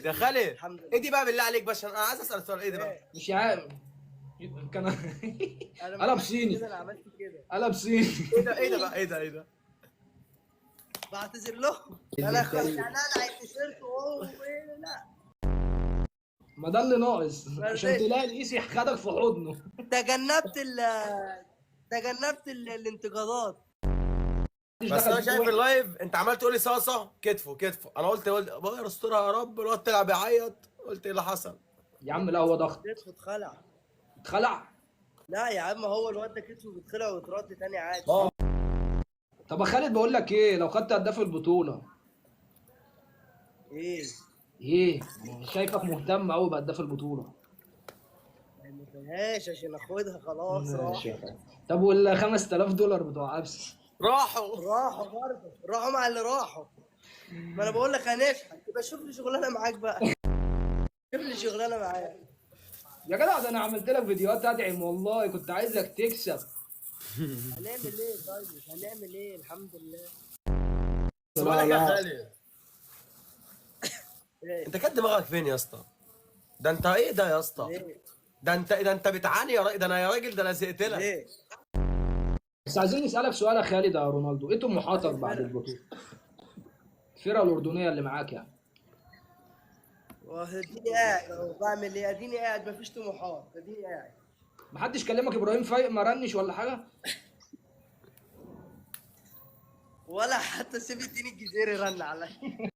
خالد يا خالد، الحمد لله. ايه دي بقى بالله عليك؟ باش انا عايز اسال سؤال، ايه ده بقى؟ مش عارف كان انا ما قلب عملتش صيني كده، انا عملت كده. قلب صيني. ايه ده؟ ايه ده بقى؟ ايه ده؟ بعتذر لهم. اللي انا انت كنت انا التيشيرت وهو إيه، لا ما ده اللي ناقص عشان رضيتش. تلاقي القيس خدك في حضنه. تجنبت الانتقادات. مش بس دخل انا فيك شايف وحش. اللايف انت عمال تقول لي صاصه كتفه كتفه، انا قلت بقى استرها يا رب، الواد طلع بيعيط، قلت ايه اللي حصل؟ يا عم لا هو ضغط. كتفه اتخلع. اتخلع. لا يا عم، هو الواد ده كتفه بيتخلع ويترد تاني عادي. اه. طب يا خالد بقول لك ايه، لو خدت هداف البطوله ايه؟ ايه؟ شايفك مهتم قوي بهداف البطوله. ما فيهاش عشان اخدها خلاص ماشي راح. يا خالد. طب وال 5000 دولار بتوع عبس؟ راحوا. راحوا برضه، راحوا مع اللي راحوا. ما انا بقول لك هنفحت، يبقى شوف لي شغلانه معاك بقى. شوف لي شغلانه معاك. يا جدع ده انا عملت لك فيديوهات ادعم والله، كنت عايزك تكسب. هنعمل ايه طيب؟ هنعمل ايه؟ الحمد لله. بس بقول لك يا لا. خالد، ايه؟ انت كانت دماغك فين يا اسطى؟ ده انت ايه ده يا اسطى؟ ليه؟ ده انت بتعاني يا راجل، ده انا يا راجل، ده انا زهقت لك. ليه؟ بس عايزين نسالك سؤال يا خالد يا رونالدو، ايه طموحاتك عشان بعد فرق. البطوله؟ الفرقه الاردنيه اللي معاك يعني. واديني قاعد اهو، بعمل ايه؟ اديني قاعد، مفيش طموحات، اديني قاعد. محدش كلمك ابراهيم فايق ما رنش ولا حاجه؟ ولا حتى سيف الدين الجزيري رن عليا.